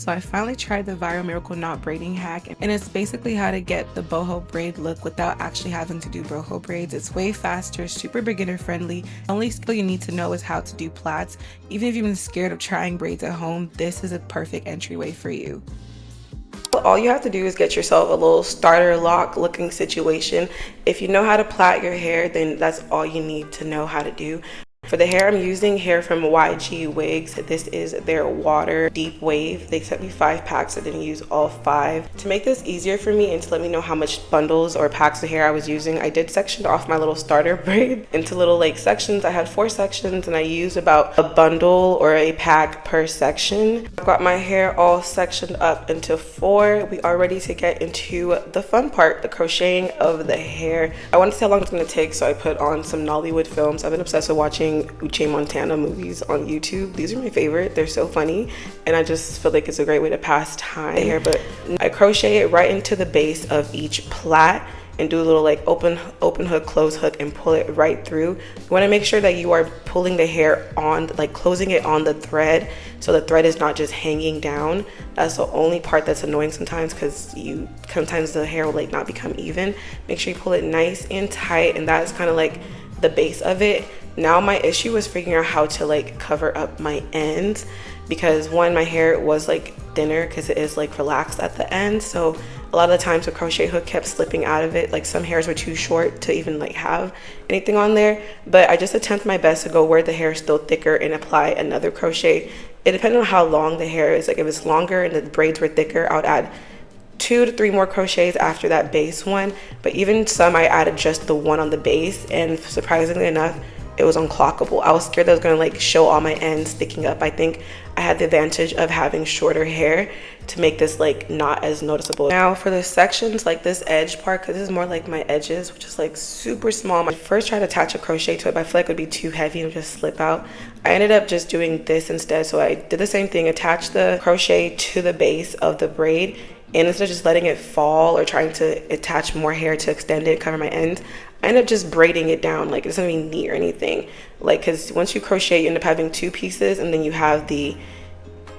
So I finally tried the viral miracle knot braiding hack, and it's basically how to get the boho braid look without actually having to do boho braids. It's way faster, super beginner friendly. The only skill you need to know is how to do plaits. Even if you've been scared of trying braids at home, this is a perfect entryway for you. All you have to do is get yourself a little starter lock looking situation. If you know how to plait your hair, then that's all you need to know how to do. For the hair, I'm using hair from YGWIGS. This is their water deep wave. They sent me 5 packs. I didn't use all 5. To make this easier for me and to let me know how much bundles or packs of hair I was using, I did section off my little starter braid into little like sections. I had 4 sections and I used about a bundle or a pack per section. I've got my hair all sectioned up into 4. We are ready to get into the fun part, the crocheting of the hair. I wanted to see how long it's going to take, so I put on some Nollywood films. I've been obsessed with watching Uche Montana movies on YouTube. These are my favorite. They're so funny and I just feel like it's a great way to pass time here. But I crochet it right into the base of each plait and do a little like open hook, close hook, and pull it right through. You want to make sure that you are pulling the hair on, like closing it on the thread, so the thread is not just hanging down. That's the only part that's annoying sometimes, because sometimes the hair will like not become even. Make sure you pull it nice and tight, and that's kind of like the base of it. Now my issue was figuring out how to like cover up my ends, because one, my hair was like thinner because it is like relaxed at the end, so a lot of the times the crochet hook kept slipping out of it. Like some hairs were too short to even like have anything on there, but I just attempt my best to go where the hair is still thicker and apply another crochet. It depends on how long the hair is. Like if it's longer and the braids were thicker, I would add 2 to 3 more crochets after that base one. But even some, I added just the one on the base, and surprisingly enough, it was unclockable. I was scared that I was gonna like show all my ends sticking up. I think I had the advantage of having shorter hair to make this like not as noticeable. Now for the sections, like this edge part, because this is more like my edges, which is like super small. I first tried to attach a crochet to it, but I feel like it would be too heavy and just slip out. I ended up just doing this instead. So I did the same thing, attach the crochet to the base of the braid, and instead of just letting it fall or trying to attach more hair to extend it, cover my ends, I end up just braiding it down. Like, it doesn't mean neat or anything. Like, because once you crochet, you end up having 2 pieces, and then you have the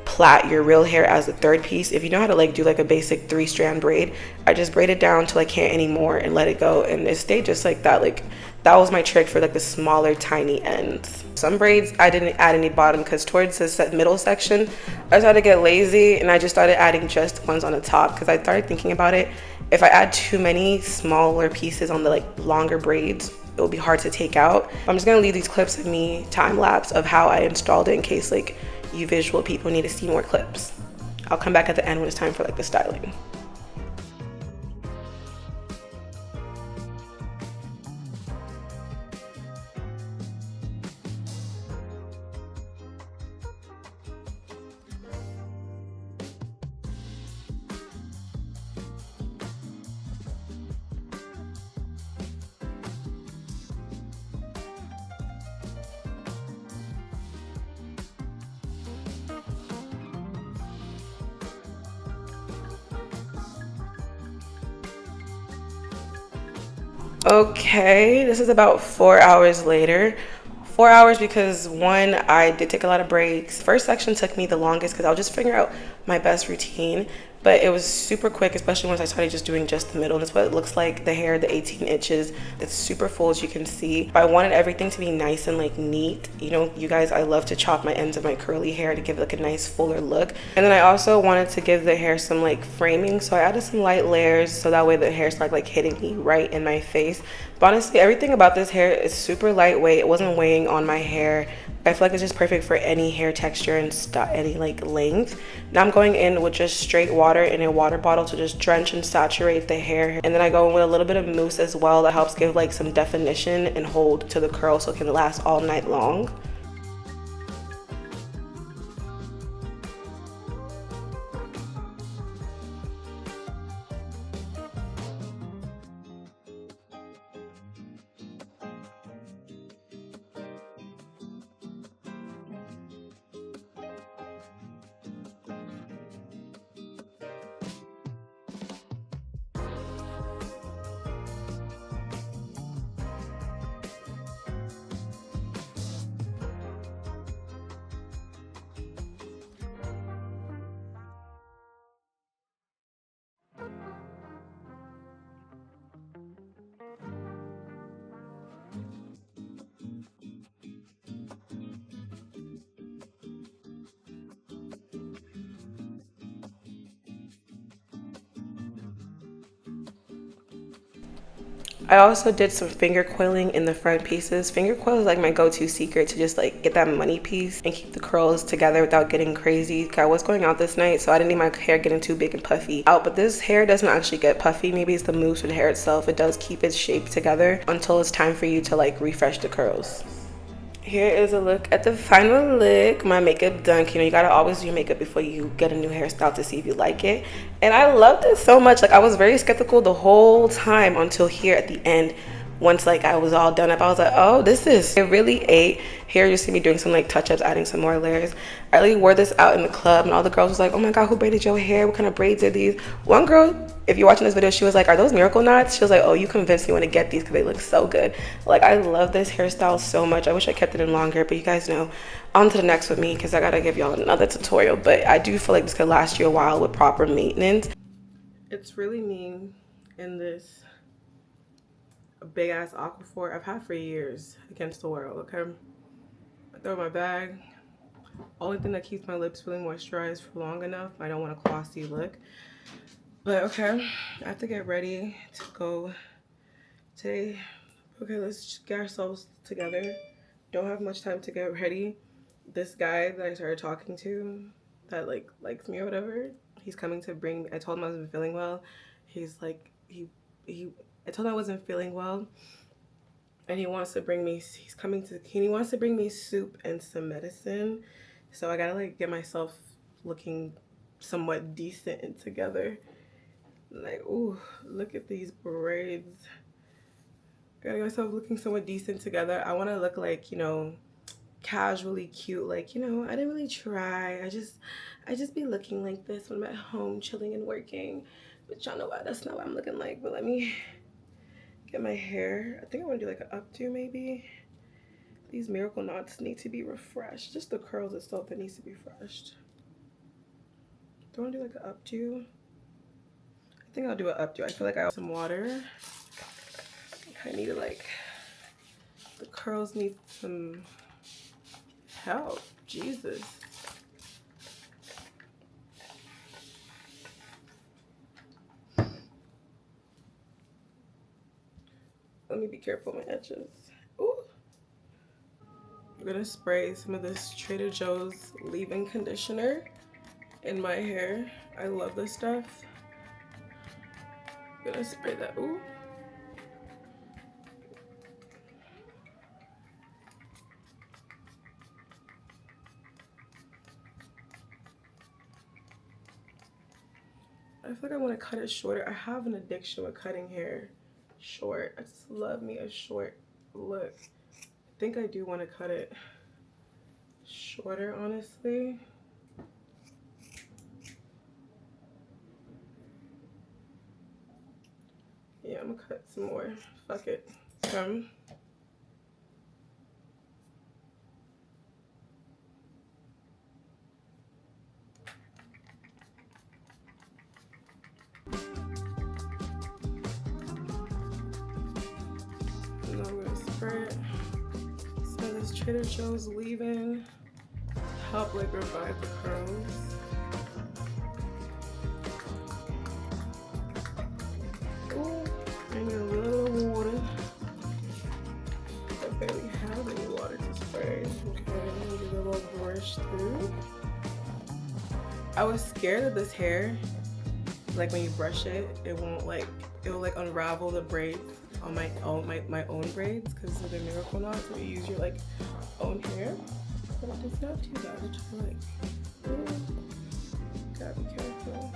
plait your real hair as the 3rd piece. If you know how to like do like a basic 3-strand braid, I just braid it down till I can't anymore and let it go, and it stayed just like that. Like, that was my trick for like the smaller tiny ends. Some braids I didn't add any bottom, because towards the middle section I started to get lazy and I just started adding just ones on the top, because I started thinking about it. If I add too many smaller pieces on the like longer braids, it will be hard to take out. I'm just gonna leave these clips of me time lapse of how I installed it, in case like you visual people need to see more clips. I'll come back at the end when it's time for like the styling. Okay, this is about 4 hours later. 4 hours because one, I did take a lot of breaks. First section took me the longest because I was just figuring out my best routine, but it was super quick, especially once I started just doing just the middle. And it's what it looks like, the hair, the 18 inches. It's super full, as you can see. But I wanted everything to be nice and like neat. You know, you guys, I love to chop my ends of my curly hair to give it like a nice fuller look. And then I also wanted to give the hair some like framing, so I added some light layers so that way the hair's not like hitting me right in my face. But honestly, everything about this hair is super lightweight. It wasn't weighing on my hair. I feel like it's just perfect for any hair texture and any like length. Now I'm going in with just straight water in a water bottle to just drench and saturate the hair. And then I go in with a little bit of mousse as well. That helps give like some definition and hold to the curl so it can last all night long. I also did some finger coiling in the front pieces. Finger coil is like my go-to secret to just like get that money piece and keep the curls together without getting crazy. I was going out this night, so I didn't need my hair getting too big and puffy out, but this hair doesn't actually get puffy. Maybe it's the mousse with the hair itself. It does keep its shape together until it's time for you to like refresh the curls. Here is a look at the final look. My makeup done. You know, you gotta always do your makeup before you get a new hairstyle to see if you like it. And I loved it so much. Like, I was very skeptical the whole time until here at the end. Once like I was all done up, I was like, oh, this is, it really ate. Here you see me doing some like touch-ups, adding some more layers. I really wore this out in the club and all the girls was like, oh my god, who braided your hair? What kind of braids are these? One girl, if you're watching this video, she was like, are those miracle knots? She was like, oh, you convinced me when to get these because they look so good. Like, I love this hairstyle so much. I wish I kept it in longer, but you guys know, on to the next with me because I gotta give y'all another tutorial. But I do feel like this could last you a while with proper maintenance. It's really mean in this big ass aquaphor I've had for years against the world. Okay, I throw my bag. Only thing that keeps my lips feeling moisturized for long enough. I don't want a glossy look, but okay, I have to get ready to go today. Okay, let's get ourselves together. Don't have much time to get ready. This guy that I started talking to that like likes me or whatever, he's coming to bring me. I told him I wasn't feeling well. He's like, I told him I wasn't feeling well, and he wants to bring me, he wants to bring me soup and some medicine. So I gotta like get myself looking somewhat decent and together. Like, ooh, look at these braids. I gotta get myself looking somewhat decent together. I wanna look like, you know, casually cute. Like, you know, I didn't really try. I just be looking like this when I'm at home chilling and working. But y'all know what, that's not what I'm looking like. But let me get my hair. I think I want to do like an updo maybe. These miracle knots need to be refreshed. Just the curls itself that needs to be refreshed. Do I want to do like an updo? I think I'll do an updo. I feel like I have some water. I need to like, the curls need some help. Jesus. Let me be careful with my edges. Ooh. I'm gonna spray some of this Trader Joe's leave-in conditioner in my hair. I love this stuff. I'm gonna spray that. Ooh. I feel like I want to cut it shorter. I have an addiction with cutting hair short. I just love me a short look. I think I do want to cut it shorter, honestly. Yeah, I'm gonna cut some more. Fuck it. And I'm gonna spray it. So this Trader Joe's leave-in help like revive the curls. Ooh, I need a little water. I barely have any water to spray. Okay, I need a little brush through. I was scared of this hair. Like when you brush it, it won't like, it will like unravel the braids on my own braids because of the miracle knots. So you use your like own hair, but it's not too bad. It's like, ooh, gotta be careful.